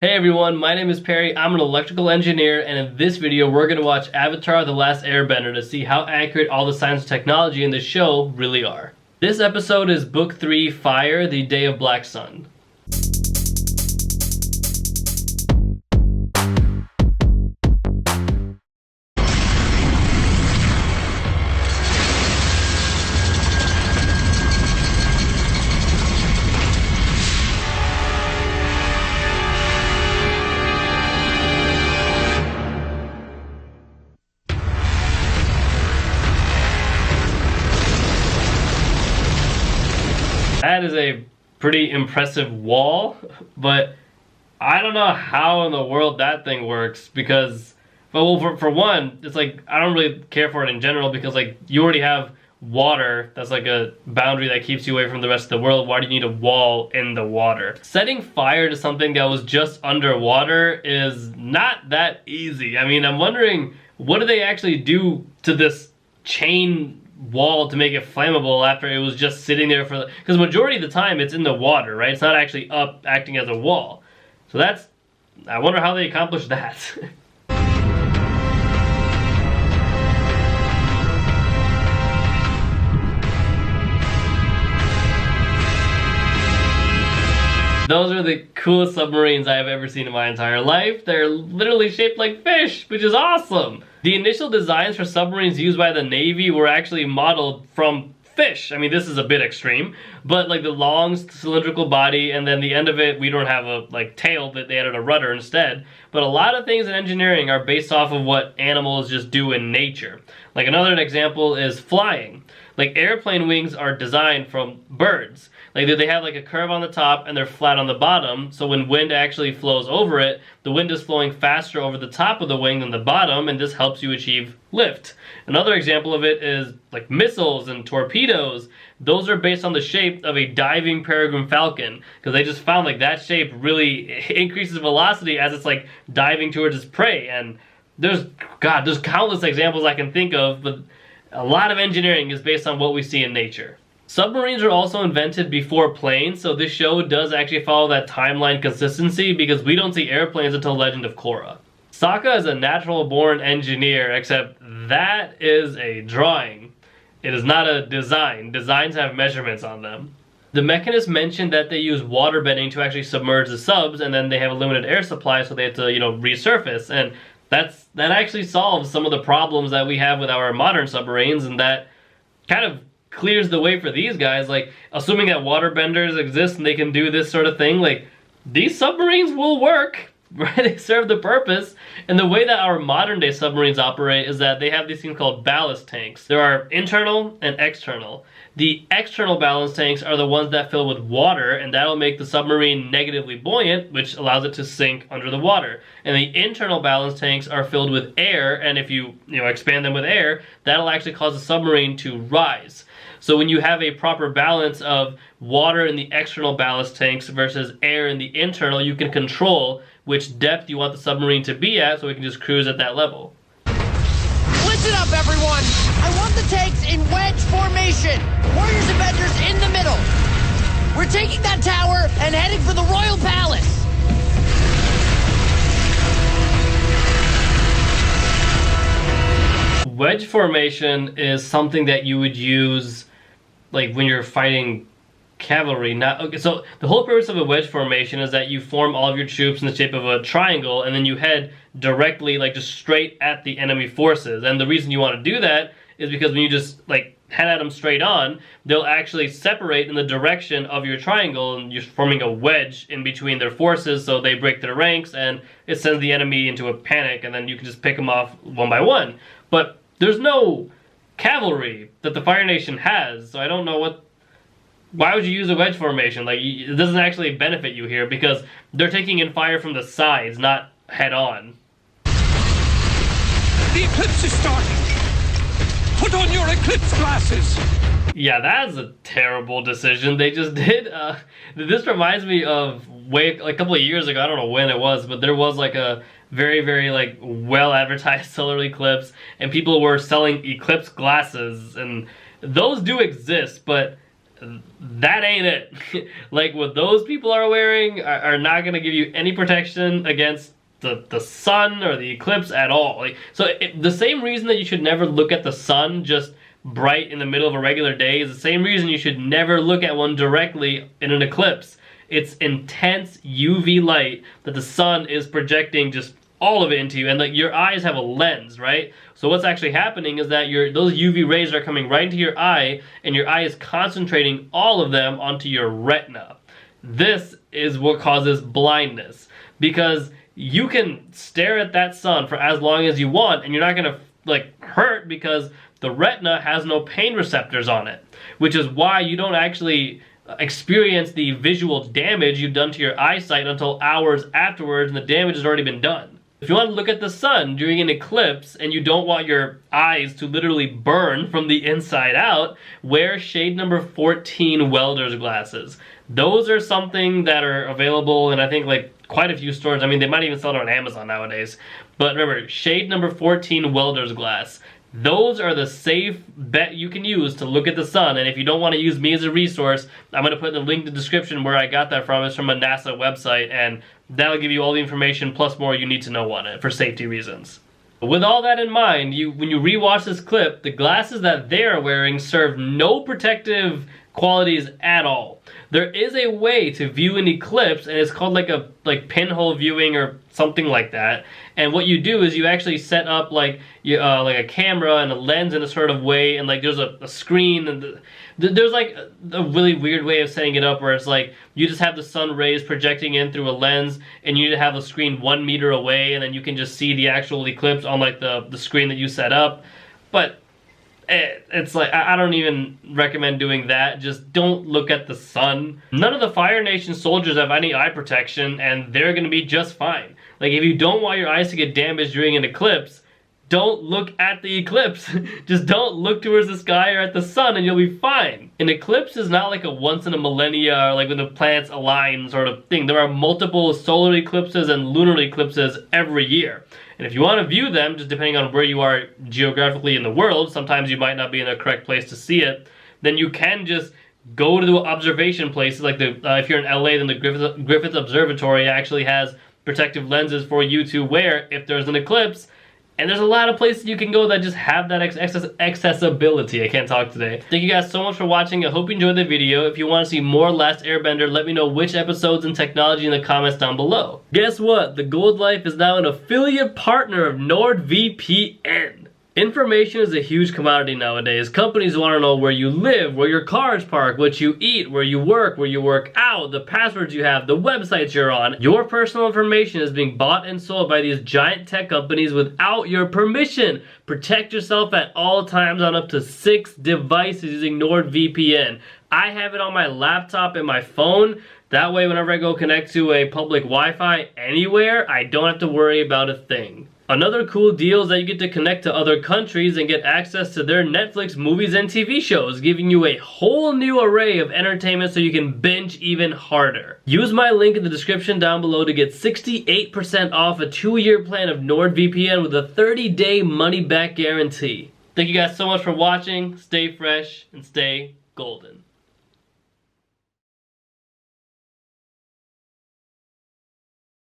Hey everyone, my name is Perry. I'm an electrical engineer, and in this video we're going to watch Avatar: The Last Airbender to see how accurate all the science and technology in the show really are. This episode is Book 3, Fire, The Day of Black Sun. That is a pretty impressive wall, but I don't know how in the world that thing works because, well, for one, it's like I don't really care for it in general because like you already have water that's like a boundary that keeps you away from the rest of the world. Why do you need a wall in the water? Setting fire to something that was just underwater is not that easy. I mean, I'm wondering what do they actually do to this chain wall to make it flammable after it was just sitting there for, because majority of the time it's in the water, right? It's not actually up acting as a wall. So that's, I wonder how they accomplished that. Those are the coolest submarines I have ever seen in my entire life. They're literally shaped like fish, which is awesome. The initial designs for submarines used by the Navy were actually modeled from fish. I mean, this is a bit extreme, but like the long cylindrical body, and then the end of it, we don't have a like tail, that they added a rudder instead. But a lot of things in engineering are based off of what animals just do in nature. Like another example is flying. Like airplane wings are designed from birds. Like they have like a curve on the top and they're flat on the bottom, so when wind actually flows over it, the wind is flowing faster over the top of the wing than the bottom, and this helps you achieve lift. Another example of it is like missiles and torpedoes. Those are based on the shape of a diving peregrine falcon, because they just found like that shape really increases velocity as it's like diving towards its prey. And there's countless examples I can think of, but a lot of engineering is based on what we see in nature. Submarines were also invented before planes, so this show does actually follow that timeline consistency because we don't see airplanes until Legend of Korra. Sokka is a natural-born engineer, except that is a drawing. It is not a design. Designs have measurements on them. The mechanists mentioned that they use water bending to actually submerge the subs, and then they have a limited air supply, so they have to, resurface. And that actually solves some of the problems that we have with our modern submarines, and that kind of clears the way for these guys. Like, assuming that water benders exist and they can do this sort of thing, like, these submarines will work, right? They serve the purpose. And the way that our modern day submarines operate is that they have these things called ballast tanks. There are internal and external. The external ballast tanks are the ones that fill with water, and that'll make the submarine negatively buoyant, which allows it to sink under the water. And the internal ballast tanks are filled with air, and if you expand them with air, that'll actually cause the submarine to rise. So when you have a proper balance of water in the external ballast tanks versus air in the internal, you can control which depth you want the submarine to be at, so it can just cruise at that level. Listen up, everyone! I want the tanks in wedge formation! Warriors and Benders in the middle! We're taking that tower and heading for the Royal Palace! Wedge formation is something that you would use like when you're fighting cavalry. So the whole purpose of a wedge formation is that you form all of your troops in the shape of a triangle, and then you head directly, like just straight at the enemy forces. And the reason you want to do that is because when you just like head at them straight on, they'll actually separate in the direction of your triangle, and you're forming a wedge in between their forces, so they break their ranks, and it sends the enemy into a panic, and then you can just pick them off one by one. But there's no cavalry that the Fire Nation has, so I don't know why would you use a wedge formation? Like, it doesn't actually benefit you here because they're taking in fire from the sides, not head on. The eclipse is starting! Put on your eclipse glasses! Yeah, that's a terrible decision they just did. This reminds me of a couple of years ago, I don't know when it was, but there was like a very, very like well advertised solar eclipse, and people were selling eclipse glasses, and those do exist, but that ain't it. Like what those people are wearing are not going to give you any protection against the sun or the eclipse at all. Like, so the same reason that you should never look at the sun just bright in the middle of a regular day is the same reason you should never look at one directly in an eclipse. It's intense UV light that the sun is projecting just all of it into you, and like your eyes have a lens, right? So what's actually happening is that those UV rays are coming right into your eye, and your eye is concentrating all of them onto your retina. This is what causes blindness, because you can stare at that sun for as long as you want, and you're not gonna like hurt because the retina has no pain receptors on it, which is why you don't actually experience the visual damage you've done to your eyesight until hours afterwards, and the damage has already been done. If you want to look at the sun during an eclipse and you don't want your eyes to literally burn from the inside out, wear shade number 14 welder's glasses. Those are something that are available in I think like quite a few stores. I mean, they might even sell it on Amazon nowadays. But remember, shade number 14 welder's glass. Those are the safe bet you can use to look at the sun. And if you don't want to use me as a resource, I'm going to put the link in the description where I got that from. It's from a NASA website, and that'll give you all the information plus more you need to know on it for safety reasons. With all that in mind, when you rewatch this clip, the glasses that they're wearing serve no protective qualities at all. There is a way to view an eclipse, and it's called like pinhole viewing or something like that. And what you do is you actually set up like a camera and a lens in a sort of way, and like there's a screen, and there's like a really weird way of setting it up where it's like you just have the sun rays projecting in through a lens, and you need to have the screen 1 meter away, and then you can just see the actual eclipse on like the screen that you set up. But it's like, I don't even recommend doing that. Just don't look at the sun. None of the Fire Nation soldiers have any eye protection, and they're gonna be just fine. Like, if you don't want your eyes to get damaged during an eclipse, don't look at the eclipse. Just don't look towards the sky or at the sun, and you'll be fine. An eclipse is not like a once in a millennia, or like when the planets align sort of thing. There are multiple solar eclipses and lunar eclipses every year. And if you want to view them, just depending on where you are geographically in the world, sometimes you might not be in the correct place to see it, then you can just go to the observation places. Like if you're in LA, then the Griffith Observatory actually has protective lenses for you to wear if there's an eclipse. And there's a lot of places you can go that just have that accessibility. I can't talk today. Thank you guys so much for watching. I hope you enjoyed the video. If you want to see more Last Airbender, let me know which episodes and technology in the comments down below. Guess what? The Gold Life is now an affiliate partner of NordVPN. Information is a huge commodity nowadays. Companies want to know where you live, where your car is parked, what you eat, where you work out, the passwords you have, the websites you're on. Your personal information is being bought and sold by these giant tech companies without your permission. Protect yourself at all times on up to 6 devices using NordVPN. I have it on my laptop and my phone. That way, whenever I go connect to a public Wi-Fi anywhere, I don't have to worry about a thing. Another cool deal is that you get to connect to other countries and get access to their Netflix movies and TV shows, giving you a whole new array of entertainment so you can binge even harder. Use my link in the description down below to get 68% off a 2-year plan of NordVPN with a 30-day money-back guarantee. Thank you guys so much for watching. Stay fresh and stay golden.